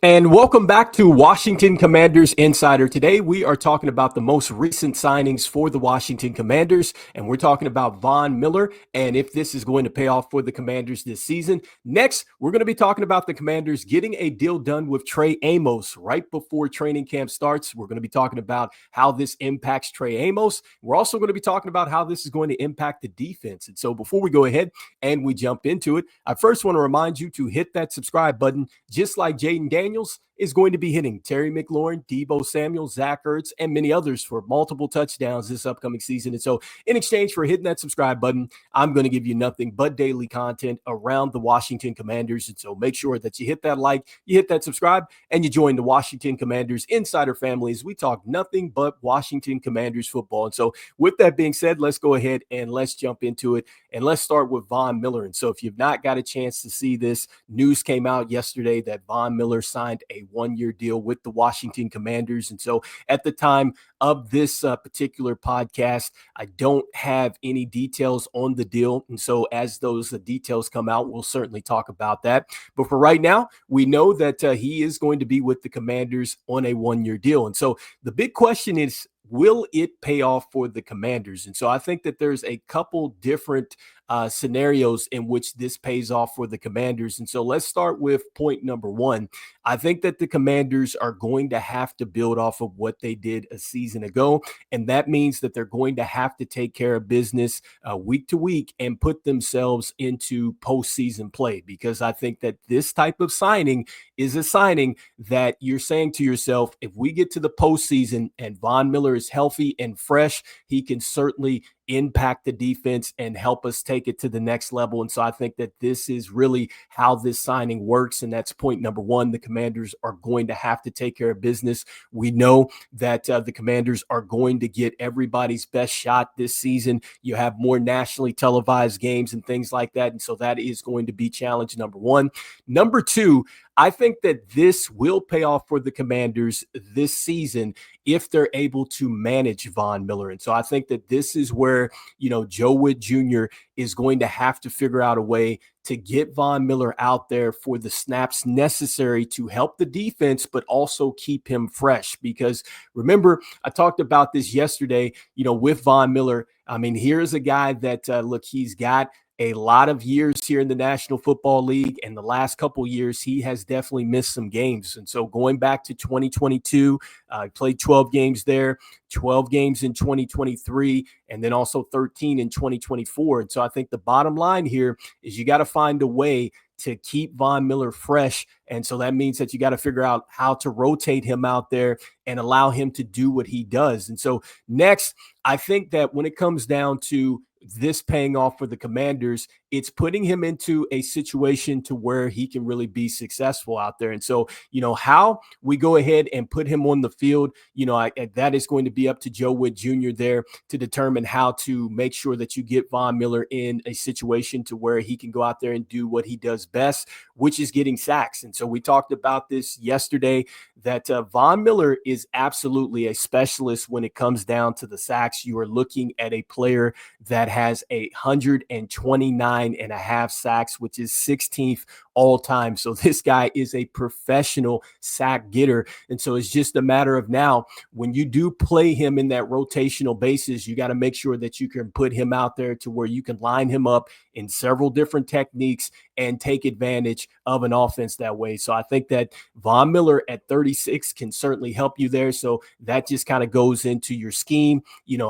And welcome back to Washington Commanders Insider. Today, we are talking about the most recent signings for the Washington Commanders, and we're talking about Von Miller and if this is going to pay off for the Commanders this season. Next, we're going to be talking about the Commanders getting a deal done with Trey Amos right before training camp starts. We're going to be talking about how this impacts Trey Amos. We're also going to be talking about how this is going to impact the defense. And so before we go ahead and we jump into it, I first want to remind you to hit that subscribe button, just like Jaden Daniels is going to be hitting Terry McLaurin, Deebo Samuel, Zach Ertz, and many others for multiple touchdowns this upcoming season. And so in exchange for hitting that subscribe button, I'm going to give you nothing but daily content around the Washington Commanders. And so make sure that you hit that like, you hit that subscribe, and you join the Washington Commanders Insider family as we talk nothing but Washington Commanders football. And so with that being said, let's go ahead and let's jump into it. And let's start with Von Miller. And so if you've not got a chance to see this, news came out yesterday that Von Miller signed a one-year deal with the Washington Commanders. And so at the time of this particular podcast, I don't have any details on the deal. And so as those details come out, we'll certainly talk about that. But for right now, we know that he is going to be with the Commanders on a one-year deal. And so the big question is, will it pay off for the Commanders? And so I think that there's a couple different scenarios in which this pays off for the Commanders. And so let's start with point number one. I think that the Commanders are going to have to build off of what they did a season ago. And that means that they're going to have to take care of business week to week and put themselves into postseason play, because I think that this type of signing is a signing that you're saying to yourself, if we get to the postseason and Von Miller is healthy and fresh, he can certainly impact the defense and help us take it to the next level. And so I think that this is really how this signing works. And that's point number one. The Commanders are going to have to take care of business. We know that the Commanders are going to get everybody's best shot this season. You have more nationally televised games and things like that. And so that is going to be challenge number one. Number two, I think that this will pay off for the Commanders this season if they're able to manage Von Miller. And so I think that this is where, Joe Witt Jr. is going to have to figure out a way to get Von Miller out there for the snaps necessary to help the defense, but also keep him fresh. Because remember, I talked about this yesterday, with Von Miller. I mean, here's a guy that, he's got a lot of years here in the National Football League, and the last couple years he has definitely missed some games. And so going back to 2022, played 12 games there, 12 games in 2023, and then also 13 in 2024. And so I think the bottom line here is you got to find a way to keep Von Miller fresh. And so that means that you got to figure out how to rotate him out there and allow him to do what he does. And so next, I think that when it comes down to this paying off for the Commanders, it's putting him into a situation to where he can really be successful out there. And so, how we go ahead and put him on the field, that is going to be up to Joe Witt Jr. there to determine how to make sure that you get Von Miller in a situation to where he can go out there and do what he does best, which is getting sacks. And so we talked about this yesterday, that Von Miller is absolutely a specialist when it comes down to the sacks. You are looking at a player that has 129.5 sacks, which is 16th all time. So this guy is a professional sack getter. And so it's just a matter of now, when you do play him in that rotational basis, you got to make sure that you can put him out there to where you can line him up in several different techniques and take advantage of an offense that way. So I think that Von Miller at 36 can certainly help you there. So that just kind of goes into your scheme,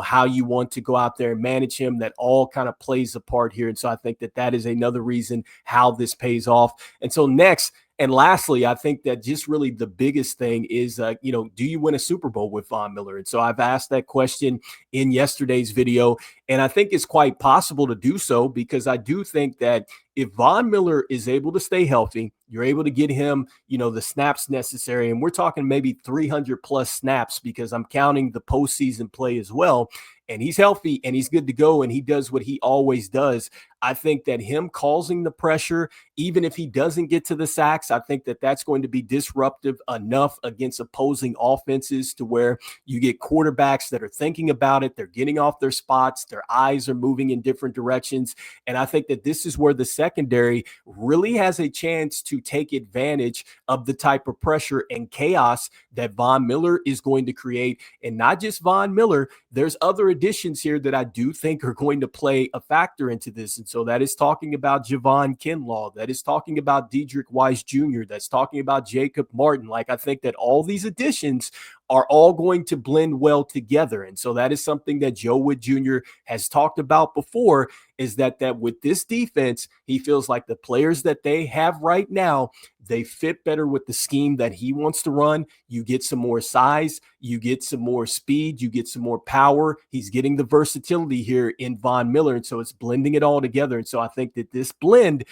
how you want to go out there and manage him. That all kind of plays a part here. And so I think that that is another reason how this pays off. And so next, and lastly, I think that just really the biggest thing is, do you win a Super Bowl with Von Miller? And so I've asked that question in yesterday's video, and I think it's quite possible to do so, because I do think that if Von Miller is able to stay healthy, you're able to get him, the snaps necessary, and we're talking maybe 300 plus snaps, because I'm counting the postseason play as well, and he's healthy and he's good to go and he does what he always does. I think that him causing the pressure, even if he doesn't get to the sacks, I think that that's going to be disruptive enough against opposing offenses to where you get quarterbacks that are thinking about it. They're getting off their spots. Their eyes are moving in different directions. And I think that this is where the secondary really has a chance to take advantage of the type of pressure and chaos that Von Miller is going to create. And not just Von Miller, there's other additions here that I do think are going to play a factor into this. And so that is talking about Javon Kinlaw, that is talking about Dedrick Wise Jr., that's talking about Jacob Martin. Like, I think that all these additions are all going to blend well together. And so that is something that Joe Wood Jr. has talked about before, is that with this defense, he feels like the players that they have right now, they fit better with the scheme that he wants to run. You get some more size, you get some more speed, you get some more power. He's getting the versatility here in Von Miller. And so it's blending it all together. And so I think that this blend,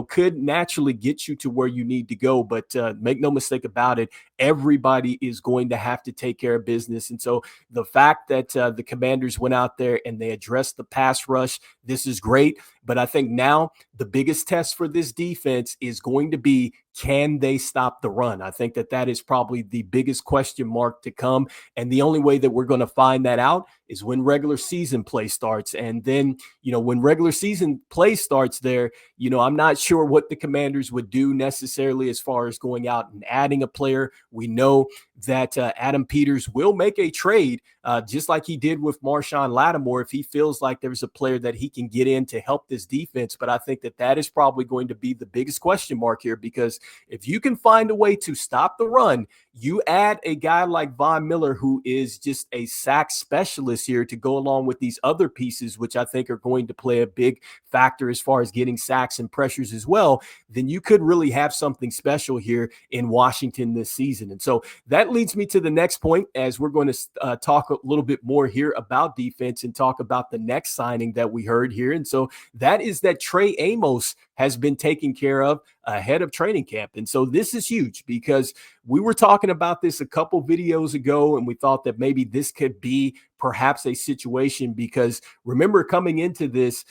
could naturally get you to where you need to go. But make no mistake about it, everybody is going to have to take care of business. And so the fact that the Commanders went out there and they addressed the pass rush, this is great. But I think now the biggest test for this defense is going to be, can they stop the run? I think that is probably the biggest question mark to come. And the only way that we're going to find that out is when regular season play starts. And then, when regular season play starts there, I'm not sure what the Commanders would do necessarily as far as going out and adding a player. We know that Adam Peters will make a trade, just like he did with Marshawn Lattimore, if he feels like there's a player that he can get in to help this defense. But I think that is probably going to be the biggest question mark here, because if you can find a way to stop the run, you add a guy like Von Miller, who is just a sack specialist here, to go along with these other pieces, which I think are going to play a big factor as far as getting sacks and pressures as well, then you could really have something special here in Washington this season. And so that leads me to the next point, as we're going to talk a little bit more here about defense and talk about the next signing that we heard here. And so that is that Trey Amos has been taken care of ahead of training camp. And so this is huge, because we were talking about this a couple videos ago, and we thought that maybe this could be perhaps a situation, because remember, coming into this,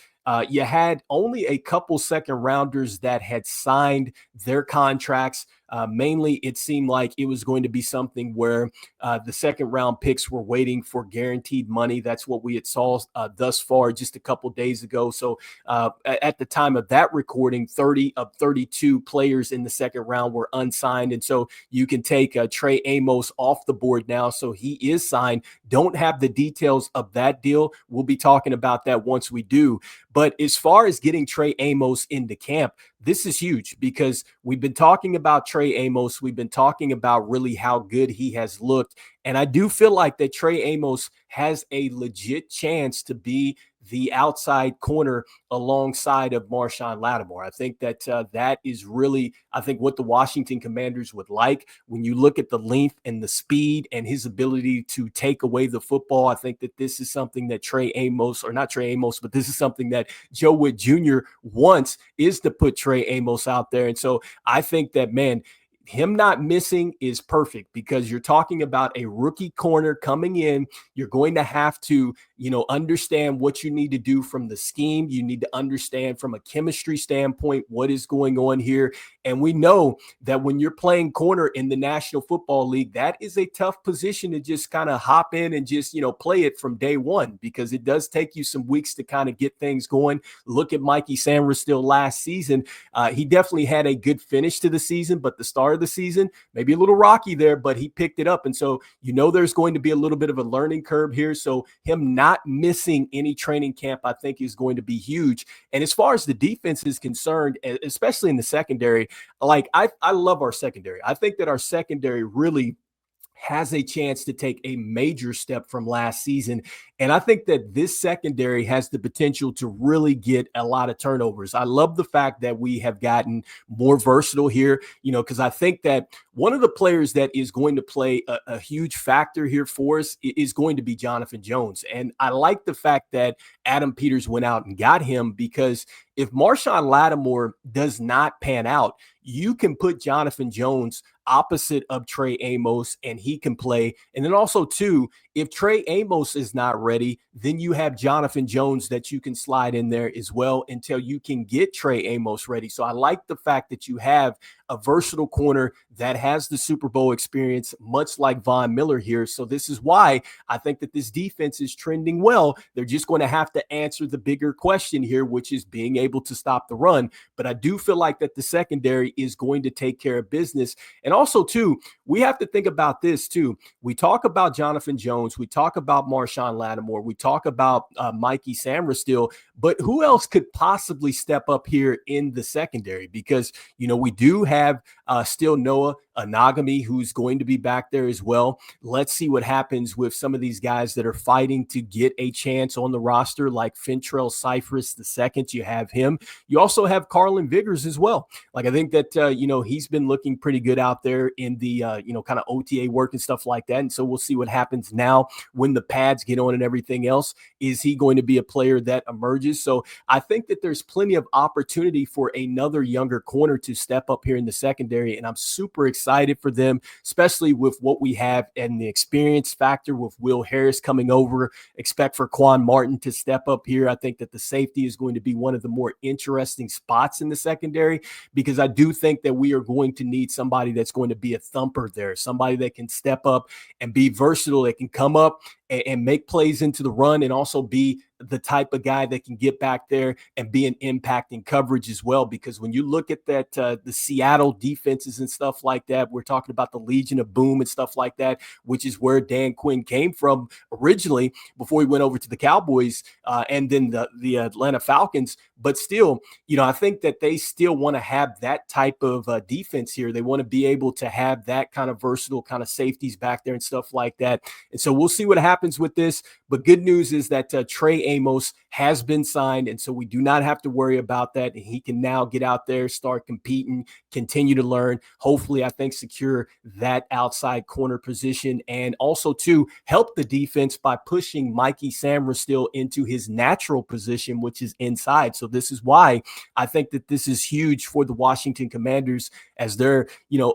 you had only a couple second rounders that had signed their contracts. Mainly, it seemed like it was going to be something where the second round picks were waiting for guaranteed money. That's what we had saw thus far just a couple days ago. So at the time of that recording, 30 of 32 players in the second round were unsigned. And so you can take Trey Amos off the board now. So he is signed. Don't have the details of that deal. We'll be talking about that once we do. But as far as getting Trey Amos into camp, this is huge, because we've been talking about Trey Amos. We've been talking about really how good he has looked. And I do feel like that Trey Amos has a legit chance to be the outside corner alongside of Marshawn Lattimore. I think that that is really, I think, what the Washington Commanders would like. When you look at the length and the speed and his ability to take away the football, I think that this is something that Trey Amos, or not Trey Amos, but this is something that Joe Wood Jr. wants, is to put Trey Amos out there. And so I think that, man, him not missing is perfect, because you're talking about a rookie corner coming in. You're going to have to, understand what you need to do from the scheme. You need to understand from a chemistry standpoint what is going on here. And we know that when you're playing corner in the National Football League, that is a tough position to just kind of hop in and just, play it from day one, because it does take you some weeks to kind of get things going. Look at Mikey Sainristil last season. He definitely had a good finish to the season, but the start of the season, maybe a little rocky there, but he picked it up. And so, there's going to be a little bit of a learning curve here. So him not missing any training camp, I think, is going to be huge. And as far as the defense is concerned, especially in the secondary, like I love our secondary. I think that our secondary really has a chance to take a major step from last season. And I think that this secondary has the potential to really get a lot of turnovers. I love the fact that we have gotten more versatile here, because I think that one of the players that is going to play a huge factor here for us is going to be Jonathan Jones. And I like the fact that Adam Peters went out and got him, because if Marshawn Lattimore does not pan out, you can put Jonathan Jones opposite of Trey Amos and he can play. And then also, too, If Trey Amos is not ready, then you have Jonathan Jones that you can slide in there as well until you can get Trey Amos ready. So I like the fact that you have a versatile corner that has the Super Bowl experience, much like Von Miller here. So this is why I think that this defense is trending well. They're just going to have to answer the bigger question here, which is being able to stop the run. But I do feel like that the secondary is going to take care of business. And also, too, we have to think about this, too. We talk about Jonathan Jones. We talk about Marshawn Lattimore. We talk about Mikey Sammerstill. But who else could possibly step up here in the secondary? Because, we do have still Noah Anagami, who's going to be back there as well. Let's see what happens with some of these guys that are fighting to get a chance on the roster, like Fintrell Cypress II. You have him. You also have Carlin Vigors as well. Like, I think that, he's been looking pretty good out there in the, kind of OTA work and stuff like that. And so we'll see what happens now when the pads get on and everything else. Is he going to be a player that emerges? So I think that there's plenty of opportunity for another younger corner to step up here in the secondary. And I'm super excited for them, especially with what we have and the experience factor with Will Harris coming over. Expect for Quan Martin to step up here. I think that the safety is going to be one of the more interesting spots in the secondary, because I do think that we are going to need somebody that's going to be a thumper there, somebody that can step up and be versatile, that can come up and make plays into the run, and also be the type of guy that can get back there and be an impact in coverage as well. Because when you look at that, the Seattle defenses and stuff like that, we're talking about the Legion of Boom and stuff like that, which is where Dan Quinn came from originally before he went over to the Cowboys and then the Atlanta Falcons. But still, I think that they still want to have that type of defense here. They want to be able to have that kind of versatile kind of safeties back there and stuff like that. And so we'll see what happens with this. But good news is that Trey Amos has been signed, and so we do not have to worry about that. And he can now get out there, start competing, continue to learn. Hopefully, I think secure that outside corner position, and also to help the defense by pushing Mikey Sammerstill into his natural position, which is inside. So this is why I think that this is huge for the Washington Commanders, as their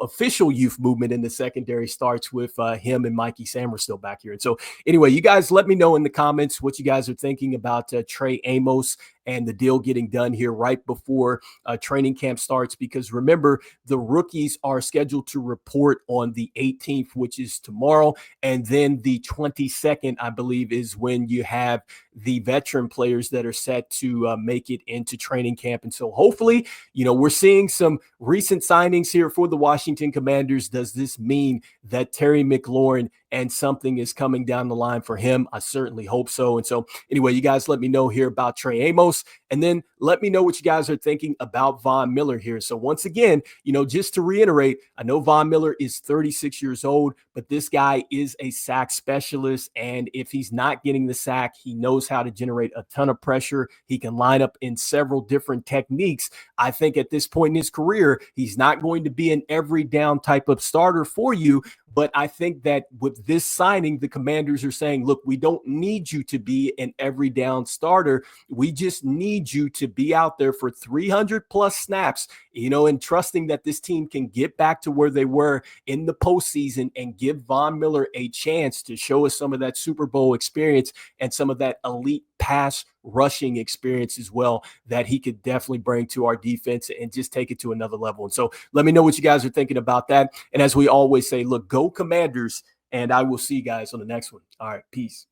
official youth movement in the secondary starts with him and Mikey Sammerstill back here. And so anyway, you guys let me know in the comments what you guys are thinking about Trey Amos and the deal getting done here right before training camp starts. Because remember, the rookies are scheduled to report on the 18th, which is tomorrow. And then the 22nd, I believe, is when you have the veteran players that are set to make it into training camp. And so hopefully, we're seeing some recent signings here for the Washington Commanders. Does this mean that Terry McLaurin and something is coming down the line for him? I certainly hope so. And so anyway, you guys let me know here about Trey Amos, and then let me know what you guys are thinking about Von Miller here. So once again, just to reiterate, I know Von Miller is 36 years old, but this guy is a sack specialist. And if he's not getting the sack, he knows how to generate a ton of pressure. He can line up in several different techniques. I think at this point in his career, he's not going to be an every down type of starter for you. But I think that with this signing, the Commanders are saying, look, we don't need you to be an every down starter. We just need you to be out there for 300 plus snaps, and trusting that this team can get back to where they were in the postseason and give Von Miller a chance to show us some of that Super Bowl experience and some of that elite pass rushing experience as well, that he could definitely bring to our defense and just take it to another level. And so let me know what you guys are thinking about that. And as we always say, look, go Commanders, and I will see you guys on the next one. All right, peace.